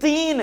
3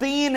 3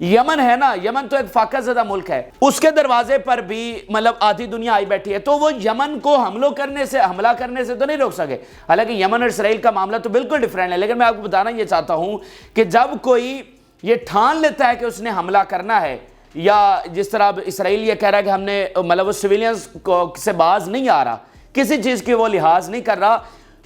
یمن ہے نا، یمن تو ایک فاقہ زدہ ملک ہے، اس کے دروازے پر بھی مطلب آدھی دنیا آئی بیٹھی ہے، تو وہ یمن کو حملہ کرنے سے تو نہیں روک سکے۔ حالانکہ یمن اور اسرائیل کا معاملہ تو بالکل ڈیفرنٹ ہے، لیکن میں آپ کو بتانا یہ چاہتا ہوں کہ جب کوئی یہ ٹھان لیتا ہے کہ اس نے حملہ کرنا ہے، یا جس طرح اسرائیل یہ کہہ رہا ہے کہ ہم نے مطلب وہ سویلینز سے باز نہیں آ رہا، کسی چیز کی وہ لحاظ نہیں کر رہا،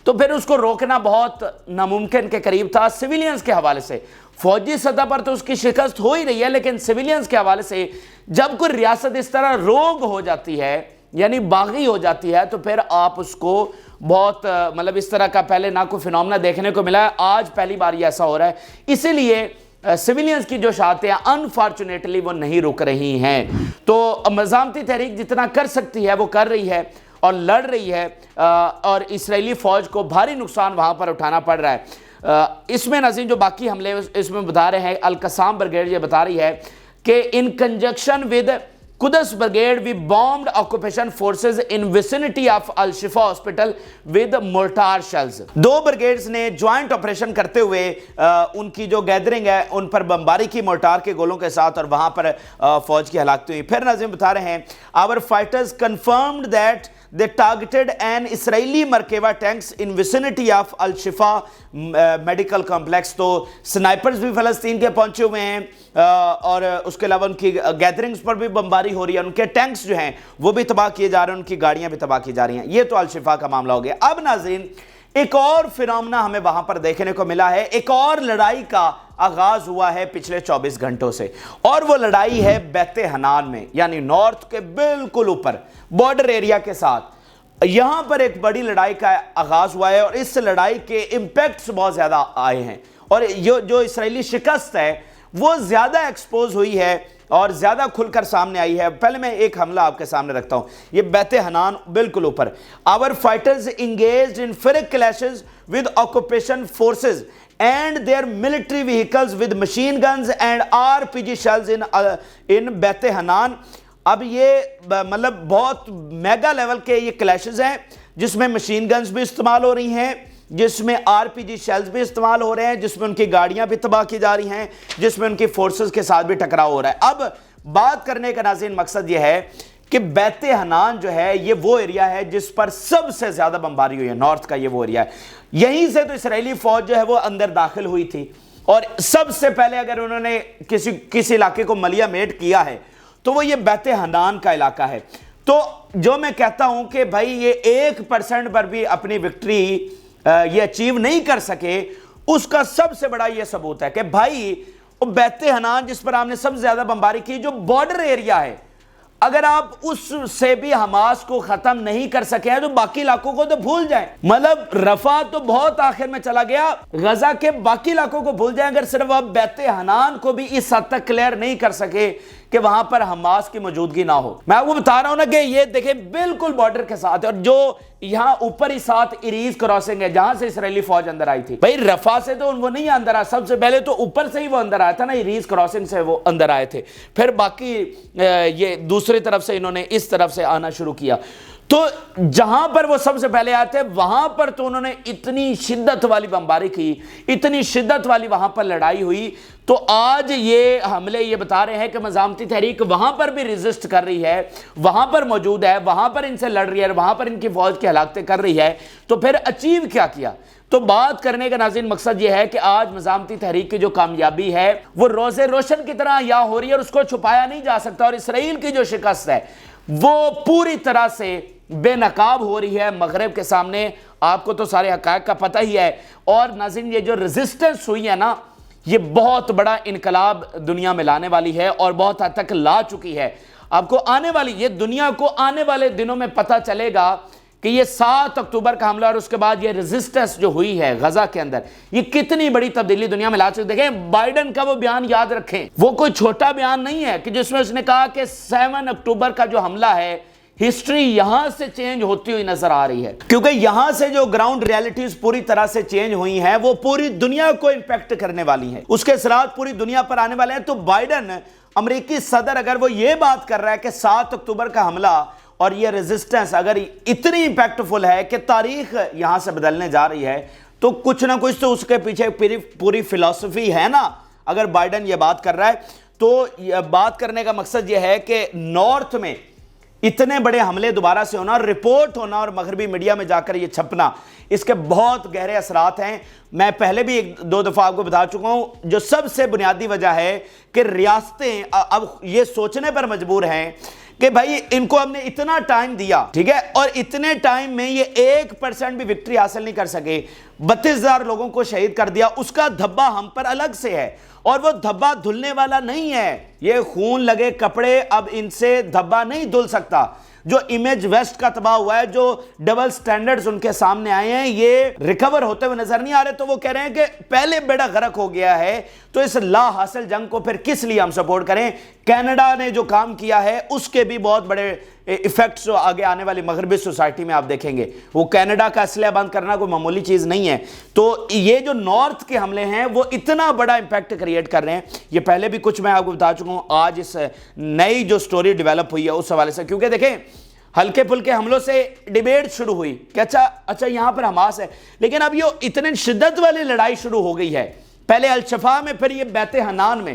تو پھر اس کو روکنا بہت ناممکن کے قریب تھا سویلینز کے حوالے سے۔ فوجی سطح پر تو اس کی شکست ہو ہی رہی ہے، لیکن سویلینز کے حوالے سے جب کوئی ریاست اس طرح روگ ہو جاتی ہے، یعنی باغی ہو جاتی ہے، تو پھر آپ اس کو بہت مطلب اس طرح کا پہلے نہ کوئی فینومنا دیکھنے کو ملا ہے، آج پہلی بار یہ ایسا ہو رہا ہے۔ اسی لیے سویلینز کی جو شاعتیں انفارچونیٹلی وہ نہیں رک رہی ہیں، تو مزاحمتی تحریک جتنا کر سکتی ہے وہ کر رہی ہے اور لڑ رہی ہے، اور اسرائیلی فوج کو بھاری نقصان وہاں پر اٹھانا پڑ رہا ہے۔ اس میں ناظرین جو باقی حملے اس میں بتا رہے ہیں، القسام بریگیڈ یہ بتا رہی ہے کہ in conjunction with Quds brigade we bombed occupation forces in vicinity of Al-Shifa hospital with mortar shells. دو بریگیڈز نے جوائنٹ آپریشن کرتے ہوئے ان کی جو گیدرنگ ہے ان پر بمباری کی مورٹار کے گولوں کے ساتھ، اور وہاں پر فوج کی ہلاکتیں ہوئی۔ پھر ناظرین بتا رہے ہیں our fighters confirmed that they targeted an Israeli Merkava tanks in vicinity of Al-Shifa medical complex۔ تو سنائپرز بھی فلسطین کے پہنچے ہوئے ہیں، اور اس کے علاوہ ان کی گیدرنگز پر بھی بمباری ہو رہی ہے، ان کے ٹینکس جو ہیں وہ بھی تباہ کیے جا رہے ہیں، ان کی گاڑیاں بھی تباہ کی جا رہی ہیں۔ یہ تو الشفا کا معاملہ ہو گیا۔ اب ناظرین ایک اور فینومنا ہمیں وہاں پر دیکھنے کو ملا ہے، ایک اور لڑائی کا آغاز ہوا ہے پچھلے 24 گھنٹوں سے، اور وہ لڑائی ہے بیت حنان میں، یعنی نارتھ کے بالکل اوپر بارڈر ایریا کے ساتھ۔ یہاں پر ایک بڑی لڑائی کا آغاز ہوا ہے، اور اس لڑائی کے امپیکٹس بہت زیادہ آئے ہیں، اور جو اسرائیلی شکست ہے وہ زیادہ ایکسپوز ہوئی ہے اور زیادہ کھل کر سامنے آئی ہے۔ پہلے میں ایک حملہ آپ کے سامنے رکھتا ہوں، یہ بیت حنان بالکل اوپر۔ our fighters engaged in ferric clashes with occupation forces and their military vehicles with machine guns and RPG shells in بیت حنان۔ اب یہ مطلب بہت میگا لیول کے یہ کلیشز ہیں، جس میں مشین گنز بھی استعمال ہو رہی ہیں، جس میں RPG شیلز بھی استعمال ہو رہے ہیں، جس میں ان کی گاڑیاں بھی تباہ کی جا رہی ہیں، جس میں ان کی فورسز کے ساتھ بھی ٹکراؤ ہو رہا ہے۔ اب بات کرنے کا ناظرین مقصد یہ ہے کہ بیت حنان جو ہے یہ وہ ایریا ہے جس پر سب سے زیادہ بمباری ہوئی ہے، نارتھ کا یہ وہ ایریا ہے۔ یہیں سے تو اسرائیلی فوج جو ہے وہ اندر داخل ہوئی تھی، اور سب سے پہلے اگر انہوں نے کسی علاقے کو ملیہ میٹ کیا ہے تو وہ یہ بیت حنان کا علاقہ ہے۔ تو جو میں کہتا ہوں کہ بھائی یہ 1% پر بھی اپنی وکٹری یہ اچیو نہیں کر سکے، اس کا سب سے بڑا یہ ثبوت ہے کہ بھائی بیت حنان جس پر آپ نے سب سے زیادہ بمباری کی، جو بارڈر ایریا ہے، اگر آپ اس سے بھی حماس کو ختم نہیں کر سکے ہیں تو باقی علاقوں کو تو بھول جائیں۔ مطلب رفح تو بہت آخر میں چلا گیا، غزہ کے باقی علاقوں کو بھول جائیں اگر صرف آپ بیت حنان کو بھی اس حد تک کلیئر نہیں کر سکے کہ وہاں پر حماس کی موجودگی نہ ہو۔ میں آپ کو بتا رہا ہوں نا کہ یہ دیکھیں بالکل بارڈر کے ساتھ ہے، اور جو یہاں اوپر ہی ساتھ اریز کراسنگ ہے جہاں سے اسرائیلی فوج اندر آئی تھی، بھائی رفح سے تو وہ نہیں اندر آیا، سب سے پہلے تو اوپر سے ہی وہ اندر آیا تھا نا، اریز کراسنگ سے وہ اندر آئے تھے، پھر باقی یہ دوسری طرف سے انہوں نے اس طرف سے آنا شروع کیا۔ تو جہاں پر وہ سب سے پہلے آئے تھے وہاں پر تو انہوں نے اتنی شدت والی بمباری کی، اتنی شدت والی وہاں پر لڑائی ہوئی۔ تو آج یہ حملے یہ بتا رہے ہیں کہ مزاحمتی تحریک وہاں پر بھی ریزسٹ کر رہی ہے، وہاں پر موجود ہے، وہاں پر ان سے لڑ رہی ہے، وہاں پر ان کی فوج کی ہلاکتیں کر رہی ہے۔ تو پھر اچیو کیا؟ تو بات کرنے کا ناظرین مقصد یہ ہے کہ آج مزاحمتی تحریک کی جو کامیابی ہے وہ روز روشن کی طرح یہاں ہو رہی ہے، اور اس کو چھپایا نہیں جا سکتا، اور اسرائیل کی جو شکست ہے وہ پوری طرح سے بے نقاب ہو رہی ہے مغرب کے سامنے۔ آپ کو تو سارے حقائق کا پتہ ہی ہے، اور ناظرین یہ جو ریزسٹنس ہوئی ہے نا، یہ بہت بڑا انقلاب دنیا میں لانے والی ہے، اور بہت حد تک لا چکی ہے۔ آپ کو آنے والی یہ دنیا کو آنے والے دنوں میں پتہ چلے گا کہ یہ 7 اکتوبر کا حملہ اور اس کے بعد یہ ریزسٹنس جو ہوئی ہے غزہ کے اندر، یہ کتنی بڑی تبدیلی دنیا میں لا چکی۔ دیکھیں بائیڈن کا وہ بیان یاد رکھیں، وہ کوئی چھوٹا بیان نہیں ہے کہ جس میں اس نے کہا کہ 7 اکتوبر کا جو حملہ ہے ہسٹری یہاں سے چینج ہوتی ہوئی نظر آ رہی ہے، کیونکہ یہاں سے جو گراؤنڈ ریالٹیز پوری طرح سے چینج ہوئی ہیں وہ پوری دنیا کو امپیکٹ کرنے والی ہیں، اس کے اثرات پوری دنیا پر آنے والے ہیں۔ تو بائیڈن امریکی صدر اگر وہ یہ بات کر رہا ہے کہ 7 اکتوبر کا حملہ اور یہ ریزسٹنس اگر اتنی امپیکٹفل ہے کہ تاریخ یہاں سے بدلنے جا رہی ہے، تو کچھ نہ کچھ تو اس کے پیچھے پوری فلسفی ہے نا۔ اگر بائیڈن یہ بات کر رہا ہے تو بات کرنے کا مقصد یہ ہے کہ نارتھ میں اتنے بڑے حملے دوبارہ سے ہونا، رپورٹ ہونا اور مغربی میڈیا میں جا کر یہ چھپنا، اس کے بہت گہرے اثرات ہیں۔ میں پہلے بھی ایک دو دفعہ آپ کو بتا چکا ہوں، جو سب سے بنیادی وجہ ہے کہ ریاستیں اب یہ سوچنے پر مجبور ہیں کہ بھائی ان کو ہم نے اتنا ٹائم دیا، ٹھیک ہے، اور اتنے ٹائم میں یہ 1% بھی وکٹری حاصل نہیں کر سکے، 32,000 لوگوں کو شہید کر دیا، اس کا دھبا ہم پر الگ سے ہے، اور وہ دھبا دھلنے والا نہیں ہے، یہ خون لگے کپڑے اب ان سے دھبا نہیں دھل سکتا۔ جو امیج ویسٹ کا تباہ ہوا ہے، جو ڈبل سٹینڈرڈز ان کے سامنے آئے ہیں، یہ ریکور ہوتے ہوئے نظر نہیں آ رہے، تو وہ کہہ رہے ہیں کہ پہلے بیڑا غرق ہو گیا ہے، تو اس لا حاصل جنگ کو پھر کس لیے ہم سپورٹ کریں۔ کینیڈا نے جو کام کیا ہے اس کے بھی بہت بڑے ایفیکٹس جو آگے آنے والی مغربی سوسائٹی میں آپ دیکھیں گے، وہ کینیڈا کا اسلحہ بند کرنا کوئی معمولی چیز نہیں ہے۔ تو یہ جو نارتھ کے حملے ہیں وہ اتنا بڑا امپیکٹ کریٹ کر رہے ہیں، یہ پہلے بھی کچھ میں آپ کو بتا چکا ہوں، آج اس نئی جو سٹوری ڈیولپ ہوئی ہے اس حوالے سے، کیونکہ دیکھیں ہلکے پھلکے حملوں سے ڈیبیٹ شروع ہوئی کہ اچھا یہاں پر حماس ہے، لیکن اب یہ اتنے شدت والی لڑائی شروع ہو گئی ہے، پہلے الشفا میں، پھر یہ بیت حنان میں،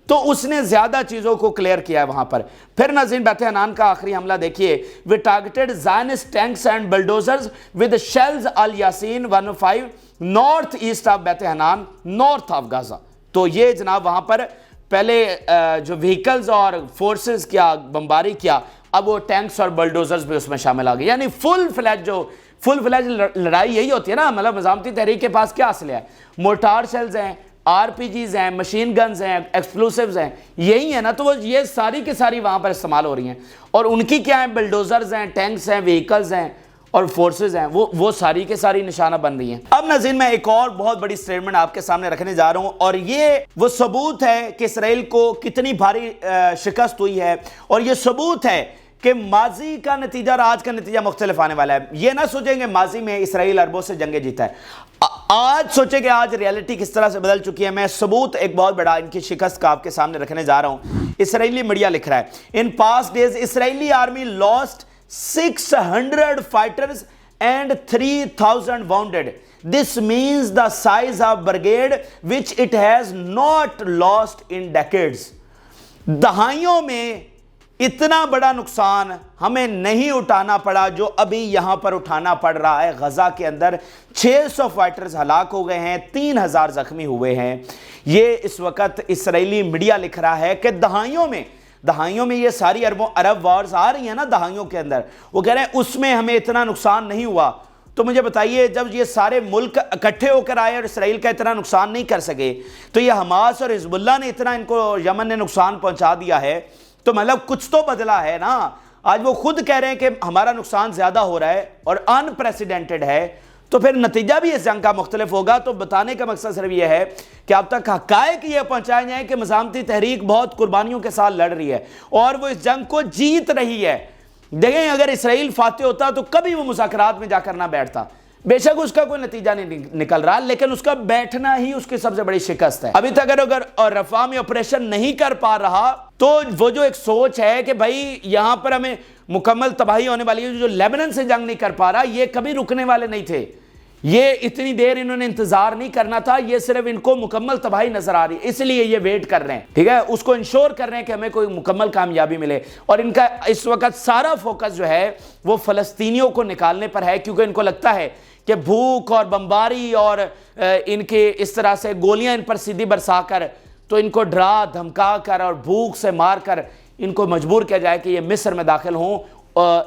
تو اس نے زیادہ چیزوں کو کلیئر کیا ہے وہاں پر۔ پھر ناظرین بیت حنان کا آخری حملہ دیکھیے، we targeted Zionist tanks and bulldozers with shells al-Yasin 105 north east of بیت حنان north of Gaza۔ تو یہ جناب وہاں پر پہلے جو وہیکلز اور فورسز کیا بمباری کیا، اب وہ ٹینکس اور بلڈوزرز بھی اس میں شامل آ گئے، یعنی فل فلیج لڑائی یہی ہوتی ہے نا، مطلب مزاحمتی تحریک کے پاس کیا اسلحہ ہے، مورٹار شیلز ہیں، آر پی جیز ہیں، مشین گنز ہیں، ایکسپلوسیوز ہیں، یہی ہے نا، تو وہ یہ ساری کی ساری وہاں پر استعمال ہو رہی ہیں، اور ان کی کیا ہیں، بلڈوزرز ہیں، ٹینکس ہیں، وہیکلز ہیں اور فورسز ہیں، وہ ساری کے ساری نشانہ بن رہی ہیں۔ اب ناظرین میں ایک اور بہت بڑی سٹیٹمنٹ آپ کے سامنے رکھنے جا رہا ہوں، اور یہ وہ ثبوت ہے کہ اسرائیل کو کتنی بھاری شکست ہوئی ہے، اور یہ ثبوت ہے کہ ماضی کا نتیجہ اور آج کا نتیجہ مختلف آنے والا ہے۔ یہ نہ سوچیں کہ ماضی میں اسرائیل عربوں سے جنگیں جیتا ہے، آج سوچیں کہ آج ریالٹی کس طرح سے بدل چکی ہے۔ میں ثبوت ایک بہت بڑا ان کی شکست کا آپ کے سامنے رکھنے جا رہا ہوں۔ اسرائیلی میڈیا لکھ رہا ہے، in past days Israeli army lost 600 fighters and 3,000 wounded. This means the size of brigade which it has not lost in decades. دہائیوں میں اتنا بڑا نقصان ہمیں نہیں اٹھانا پڑا جو ابھی یہاں پر اٹھانا پڑ رہا ہے۔ غزہ کے اندر 600 فائٹرز ہلاک ہو گئے ہیں، 3,000 زخمی ہوئے ہیں۔ یہ اس وقت اسرائیلی میڈیا لکھ رہا ہے کہ دہائیوں میں یہ ساری عرب وارز آ رہی ہیں نا دہائیوں کے اندر، وہ کہہ رہے ہیں اس میں ہمیں اتنا نقصان نہیں ہوا۔ تو مجھے بتائیے جب یہ سارے ملک اکٹھے ہو کر آئے اور اسرائیل کا اتنا نقصان نہیں کر سکے، تو یہ حماس اور حزب اللہ نے اتنا ان کو یمن نے نقصان پہنچا دیا ہے، تو مطلب کچھ تو بدلا ہے نا۔ آج وہ خود کہہ رہے ہیں کہ ہمارا نقصان زیادہ ہو رہا ہے اور ان پریسیڈنٹڈ ہے، تو پھر نتیجہ بھی اس جنگ کا مختلف ہوگا۔ تو بتانے کا مقصد صرف یہ ہے کہ اب تک حقائق یہ پہنچائے جائیں کہ مزاحمتی تحریک بہت قربانیوں کے ساتھ لڑ رہی ہے اور وہ اس جنگ کو جیت رہی ہے۔ دیکھیں اگر اسرائیل فاتح ہوتا تو کبھی وہ مذاکرات میں جا کر نہ بیٹھتا، بے شک اس کا کوئی نتیجہ نہیں نکل رہا، لیکن اس کا بیٹھنا ہی اس کی سب سے بڑی شکست ہے۔ ابھی تک اگر رفح میں آپریشن نہیں کر پا رہا تو وہ جو ایک سوچ ہے کہ بھائی یہاں پر ہمیں مکمل تباہی ہونے والی ہے، جو لیبنان سے جنگ نہیں کر پا رہا، یہ کبھی رکنے والے نہیں تھے، یہ اتنی دیر انہوں نے انتظار نہیں کرنا تھا، یہ صرف ان کو مکمل تباہی نظر آ رہی ہے، اس لیے یہ ویٹ کر رہے ہیں، ٹھیک ہے، اس کو انشور کر رہے ہیں کہ ہمیں کوئی مکمل کامیابی ملے۔ اور ان کا اس وقت سارا فوکس جو ہے وہ فلسطینیوں کو نکالنے پر ہے، کیونکہ ان کو لگتا ہے کہ بھوک اور بمباری اور ان کے اس طرح سے گولیاں ان پر سیدھی برسا کر، تو ان کو ڈرا دھمکا کر اور بھوک سے مار کر ان کو مجبور کیا جائے کہ یہ مصر میں داخل ہوں،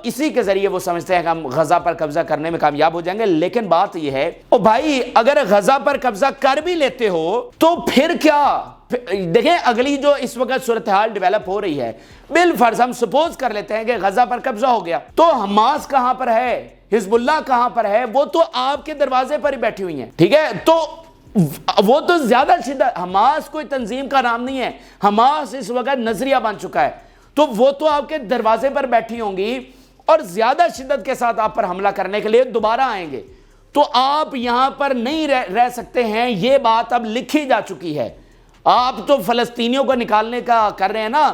اسی کے ذریعے وہ سمجھتے ہیں کہ ہم غزہ پر قبضہ کرنے میں کامیاب ہو جائیں گے۔ لیکن بات یہ ہے او بھائی اگر غزہ پر قبضہ کر بھی لیتے ہو تو پھر کیا؟ دیکھیں اگلی جو اس وقت صورتحال ڈیولپ ہو رہی ہے، بالفرض ہم سپوز کر لیتے ہیں کہ غزہ پر قبضہ ہو گیا، تو حماس کہاں پر ہے، حزب اللہ کہاں پر ہے؟ وہ تو آپ کے دروازے پر ہی بیٹھی ہوئی ہیں، ٹھیک ہے، تو وہ تو زیادہ شدت، حماس کوئی تنظیم کا نام نہیں ہے، حماس اس وقت نظریہ بن چکا ہے، تو وہ تو آپ کے دروازے پر بیٹھی ہوں گی اور زیادہ شدت کے ساتھ آپ پر حملہ کرنے کے لیے دوبارہ آئیں گے، تو آپ یہاں پر نہیں رہ سکتے ہیں، یہ بات اب لکھی جا چکی ہے۔ آپ تو فلسطینیوں کو نکالنے کا کر رہے ہیں نا،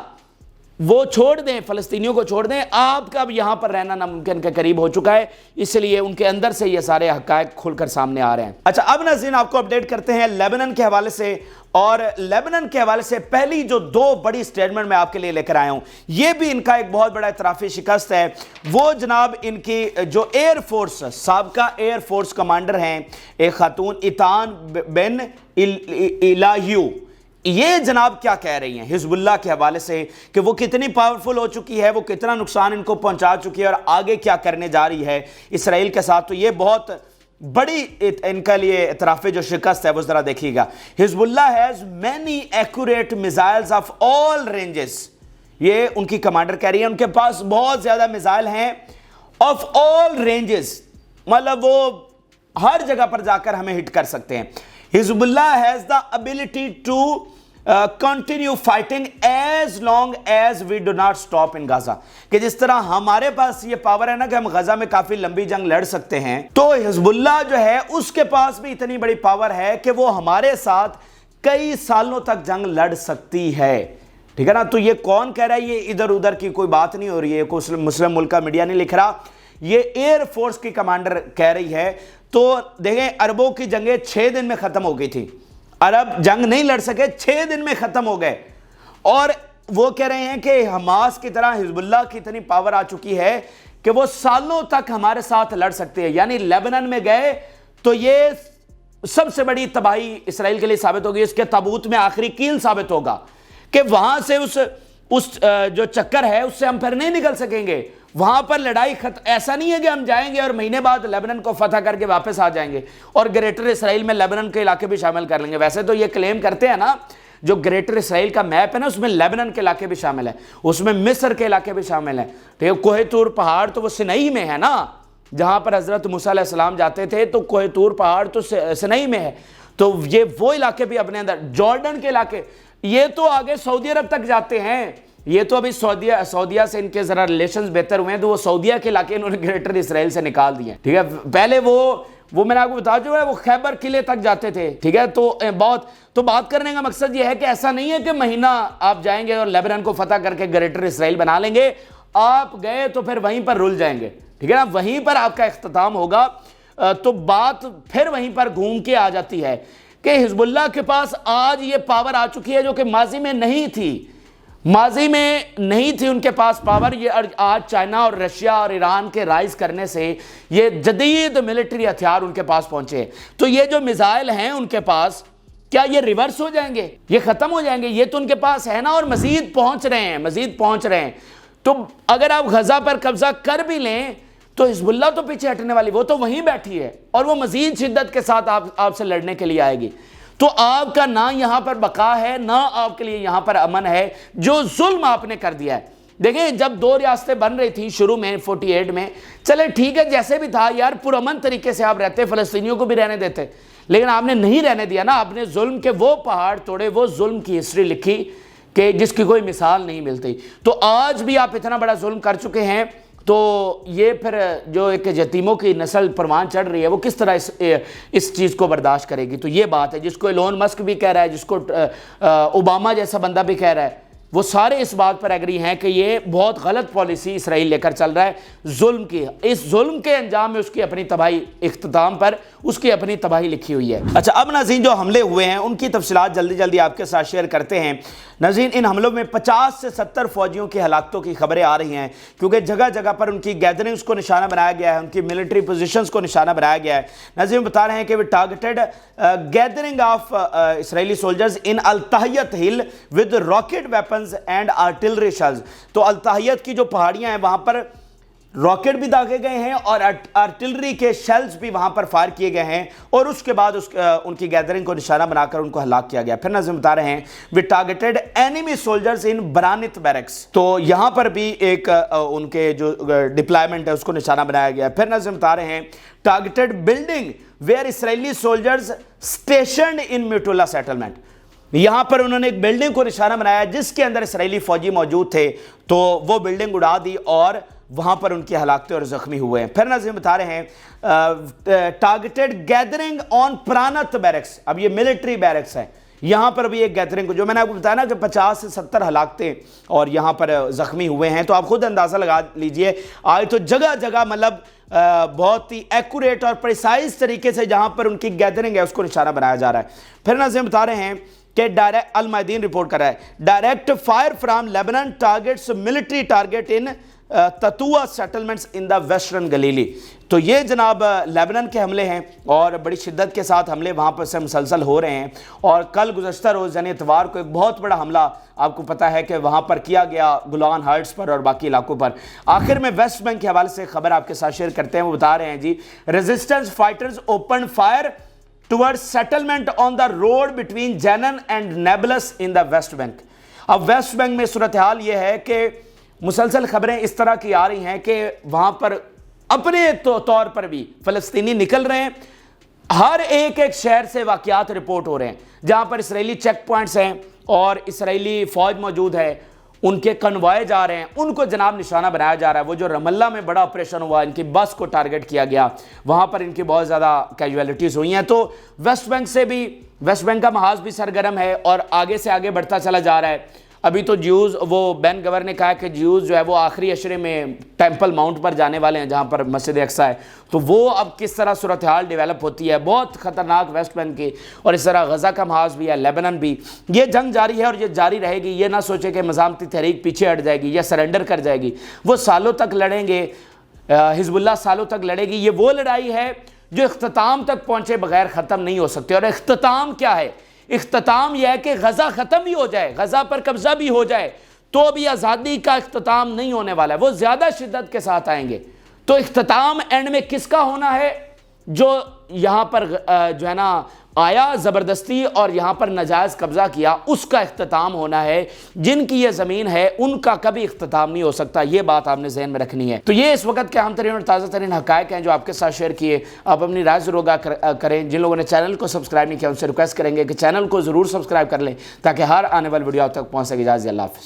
وہ چھوڑ دیں، فلسطینیوں کو چھوڑ دیں، آپ کا اب یہاں پر رہنا ناممکن کے قریب ہو چکا ہے، اس لیے ان کے اندر سے یہ سارے حقائق کھل کر سامنے آ رہے ہیں۔ اچھا اب ناظرین آپ کو اپڈیٹ کرتے ہیں لیبنن کے حوالے سے، اور لیبنن کے حوالے سے پہلی جو دو بڑی سٹیٹمنٹ میں آپ کے لیے لے کر آیا ہوں، یہ بھی ان کا ایک بہت بڑا اعترافی شکست ہے۔ وہ جناب ان کی جو ایئر فورس سابقہ ایئر فورس کمانڈر ہیں ایک خاتون ایتان بن الہیو، یہ جناب کیا کہہ رہی ہیں حزب اللہ کے حوالے سے کہ وہ کتنی پاورفل ہو چکی ہے، وہ کتنا نقصان ان کو پہنچا چکی ہے اور آگے کیا کرنے جا رہی ہے اسرائیل کے ساتھ۔ تو یہ بہت بڑی ان کا لیے اعترافی جو شکست ہے وہ ذرا دیکھیے گا۔ Hezbollah has many accurate missiles of all ranges, یہ ان کی کمانڈر کہہ رہی ہے ان کے پاس بہت زیادہ میزائل ہیں آف آل رینجز، مطلب وہ ہر جگہ پر جا کر ہمیں ہٹ کر سکتے ہیں۔ Hezbollah has the ability to continue fighting as long as we do not stop in Gaza, کہ جس طرح ہمارے پاس یہ پاور ہے نا کہ ہم غزہ میں کافی لمبی جنگ لڑ سکتے ہیں، تو حزب اللہ جو ہے اس کے پاس بھی اتنی بڑی پاور ہے کہ وہ ہمارے ساتھ کئی سالوں تک جنگ لڑ سکتی ہے، ٹھیک ہے نا۔ تو یہ کون کہہ رہا ہے؟ یہ ادھر ادھر کی کوئی بات نہیں ہو رہی ہے، کوئی مسلم ملک کا میڈیا نہیں لکھ رہا، یہ ایئر فورس کی کمانڈر کہہ رہی ہے۔ تو دیکھیں عربوں کی جنگیں 6 دن میں ختم ہو گئی تھی، عرب جنگ نہیں لڑ سکے، 6 دن میں ختم ہو گئے، اور وہ کہہ رہے ہیں کہ حماس کی طرح حزب اللہ کی اتنی پاور آ چکی ہے کہ وہ سالوں تک ہمارے ساتھ لڑ سکتے ہیں۔ یعنی لیبنن میں گئے تو یہ سب سے بڑی تباہی اسرائیل کے لیے ثابت ہوگی، اس کے تابوت میں آخری کیل ثابت ہوگا کہ وہاں سے اس جو چکر ہے اس سے ہم پھر نہیں نکل سکیں گے، وہاں پر لڑائی ایسا نہیں ہے کہ ہم جائیں گے اور مہینے بعد لیبنن کو فتح کر کے واپس آ جائیں گے اور گریٹر اسرائیل میں لیبنن کے علاقے بھی شامل کر لیں گے۔ ویسے تو یہ کلیم کرتے ہیں نا، جو گریٹر اسرائیل کا میپ ہے نا اس میں لیبنن کے علاقے بھی شامل ہے، اس میں مصر کے علاقے بھی شامل ہیں، ٹھیک ہے۔ کوہ طور پہاڑ تو وہ سنئی میں ہے نا، جہاں پر حضرت موسیٰ علیہ السلام جاتے تھے، تو کوہ طور پہاڑ تو سنئی میں ہے، تو یہ وہ علاقے بھی اپنے اندر، جارڈن کے علاقے، یہ تو آگے سعودی عرب تک جاتے ہیں، یہ تو ابھی سعودیہ سے ان کے ذرا ریلیشنز بہتر ہوئے ہیں، تو وہ سعودیہ کے علاقے انہوں نے گریٹر اسرائیل سے نکال دیے، ٹھیک ہے۔ پہلے وہ میں نے آپ کو بتا چکا ہے، وہ خیبر قلعے تک جاتے تھے، ٹھیک ہے۔ تو بات کرنے کا مقصد یہ ہے کہ ایسا نہیں ہے کہ مہینہ آپ جائیں گے اور لیبنن کو فتح کر کے گریٹر اسرائیل بنا لیں گے، آپ گئے تو پھر وہیں پر رل جائیں گے، ٹھیک ہے نا، وہیں پر آپ کا اختتام ہوگا۔ تو بات پھر وہیں پر گھوم کے آ جاتی ہے کہ حزب اللہ کے پاس آج یہ پاور آ چکی ہے جو کہ ماضی میں نہیں تھی، ماضی میں نہیں تھی ان کے پاس پاور، یہ آج چائنا اور رشیا اور ایران کے رائز کرنے سے یہ جدید ملٹری ہتھیار ان کے پاس پہنچے۔ تو یہ جو میزائل ہیں ان کے پاس، کیا یہ ریورس ہو جائیں گے؟ یہ ختم ہو جائیں گے؟ یہ تو ان کے پاس ہے نا، اور مزید پہنچ رہے ہیں۔ تو اگر آپ غزہ پر قبضہ کر بھی لیں تو حزب اللہ تو پیچھے ہٹنے والی، وہ تو وہیں بیٹھی ہے اور وہ مزید شدت کے ساتھ آپ سے لڑنے کے لیے آئے گی۔ تو آپ کا نہ یہاں پر بقا ہے، نہ آپ کے لیے یہاں پر امن ہے، جو ظلم آپ نے کر دیا ہے۔ دیکھیں جب 2 ریاستیں بن رہی تھیں شروع میں 48 میں، چلے ٹھیک ہے جیسے بھی تھا یار، پرامن طریقے سے آپ رہتے، فلسطینیوں کو بھی رہنے دیتے، لیکن آپ نے نہیں رہنے دیا نا، آپ نے ظلم کے وہ پہاڑ توڑے، وہ ظلم کی ہسٹری لکھی کہ جس کی کوئی مثال نہیں ملتی۔ تو آج بھی آپ اتنا بڑا ظلم کر چکے ہیں، تو یہ پھر جو ایک یتیموں کی نسل پروان چڑھ رہی ہے وہ کس طرح اس چیز کو برداشت کرے گی؟ تو یہ بات ہے جس کو ایلون مسک بھی کہہ رہا ہے، جس کو اوباما جیسا بندہ بھی کہہ رہا ہے، وہ سارے اس بات پر ایگری ہیں کہ یہ بہت غلط پالیسی اسرائیل لے کر چل رہا ہے ظلم کی۔ اس ظلم کے انجام میں اس کی اپنی تباہی، اختتام پر اس کی اپنی تباہی لکھی ہوئی ہے۔ اچھا اب ناظرین جو حملے ہوئے ہیں ان کی تفصیلات جلدی جلدی آپ کے ساتھ شیئر کرتے ہیں۔ ناظرین ان حملوں میں 50 سے 70 فوجیوں کی ہلاکتوں کی خبریں آ رہی ہیں، کیونکہ جگہ جگہ پر ان کی گیدرنگز کو نشانہ بنایا گیا ہے، ان کی ملٹری پوزیشنز کو نشانہ بنایا گیا ہے۔ ناظرین بتا رہے ہیں کہ وہ targeted gathering of Israeli soldiers in التحیت hill with rocket weapons and artillery shells. تو التحیت کی جو پہاڑیاں ہیں وہاں پر راکٹ بھی داغے گئے ہیں اور آرٹلری کے شیلز بھی وہاں پر فائر کیے گئے ہیں، اور اس کے بعد ان کی گیدرنگ کو نشانہ بنا کر ان کو ہلاک کیا گیا۔ پھر ناظرین بتا رہے ہیں وی ٹارگیٹڈ اینیمی سولجرز ان برانت بیرکس، تو یہاں پر بھی ایک ان کے جو ڈپلائمنٹ ہے اس کو نشانہ بنایا گیا۔ پھر ناظرین بتا رہے ہیں targeted building where Israeli soldiers stationed in Metula settlement, یہاں پر انہوں نے ایک بلڈنگ کو نشانہ بنایا جس کے اندر اسرائیلی فوجی موجود تھے، تو وہ بلڈنگ اڑا دی اور وہاں پر ان کی ہلاکتیں اور زخمی ہوئے ہیں۔ پھر ناظرین بتا رہے ہیں ٹارگیٹڈ گیدرنگ آن پرانت بیرکس، اب یہ ملٹری بیرکس ہے، یہاں پر بھی ایک گیدرنگ کو جو میں نے آپ کو بتایا نا کہ 50 سے 70 ہلاکتیں اور یہاں پر زخمی ہوئے ہیں، تو آپ خود اندازہ لگا لیجئے آج تو جگہ جگہ مطلب بہت ہی ایکوریٹ اور پریسائز طریقے سے جہاں پر ان کی گیدرنگ ہے اس کو نشانہ بنایا جا رہا ہے۔ پھر ناظرین بتا رہے ہیں کہ المیادین رپورٹ کر رہا ہے direct fire from Lebanon targets military target in تتوا settlements in the western Galilee. تو یہ جناب لیبنان کے حملے ہیں اور بڑی شدت کے ساتھ حملے وہاں پر سے مسلسل ہو رہے ہیں، اور کل گزشتہ روز یعنی اتوار کو ایک بہت بڑا حملہ آپ کو پتہ ہے کہ وہاں پر کیا گیا گولان ہائٹس پر اور باقی علاقوں پر۔ آخر میں ویسٹ بینک کے حوالے سے خبر آپ کے ساتھ شیئر کرتے ہیں، وہ بتا رہے ہیں جی resistance fighters open fire towards settlement on the road between Jenin and Nablus in the West Bank۔ اب ویسٹ بینک میں صورتحال یہ ہے کہ مسلسل خبریں اس طرح کی آ رہی ہیں کہ وہاں پر اپنے طور پر بھی فلسطینی نکل رہے ہیں، ہر ایک شہر سے واقعات رپورٹ ہو رہے ہیں جہاں پر اسرائیلی چیک پوائنٹس ہیں اور اسرائیلی فوج موجود ہے، ان کے کنوائے جا رہے ہیں، ان کو جناب نشانہ بنایا جا رہا ہے۔ وہ جو رام اللہ میں بڑا آپریشن ہوا، ان کی بس کو ٹارگٹ کیا گیا، وہاں پر ان کی بہت زیادہ کیجویلٹیز ہوئی ہیں۔ تو ویسٹ بینک سے بھی ویسٹ بینک کا محاذ بھی سرگرم ہے اور آگے سے آگے بڑھتا چلا جا رہا ہے۔ ابھی تو جیوز، وہ بین گور نے کہا کہ جیوز جو ہے وہ آخری عشرے میں ٹیمپل ماؤنٹ پر جانے والے ہیں جہاں پر مسجد اقصیٰ ہے، تو وہ اب کس طرح صورتحال ڈیولپ ہوتی ہے، بہت خطرناک ویسٹ بینک کی، اور اس طرح غزہ کا محاذ بھی ہے، لیبنان بھی۔ یہ جنگ جاری ہے اور یہ جاری رہے گی، یہ نہ سوچے کہ مزاحمتی تحریک پیچھے ہٹ جائے گی یا سرنڈر کر جائے گی، وہ سالوں تک لڑیں گے، حزب اللہ سالوں تک لڑے گی۔ یہ وہ لڑائی ہے جو اختتام تک پہنچے بغیر ختم نہیں ہو سکتے۔ اور اختتام کیا ہے؟ اختتام یہ ہے کہ غزہ ختم ہی ہو جائے، غزہ پر قبضہ بھی ہو جائے، تو بھی آزادی کا اختتام نہیں ہونے والا ہے، وہ زیادہ شدت کے ساتھ آئیں گے۔ تو اختتام اینڈ میں کس کا ہونا ہے؟ جو یہاں پر جو ہے نا آیا زبردستی اور یہاں پر ناجائز قبضہ کیا، اس کا اختتام ہونا ہے۔ جن کی یہ زمین ہے ان کا کبھی اختتام نہیں ہو سکتا، یہ بات آپ نے ذہن میں رکھنی ہے۔ تو یہ اس وقت کے اہم ترین اور تازہ ترین حقائق ہیں جو آپ کے ساتھ شیئر کیے۔ آپ اپنی رائے ضرور کریں۔ جن لوگوں نے چینل کو سبسکرائب نہیں کیا ان سے ریکویسٹ کریں گے کہ چینل کو ضرور سبسکرائب کر لیں تاکہ ہر آنے والی ویڈیو آپ تک پہنچ سکے۔ اجازت اللہ حافظ۔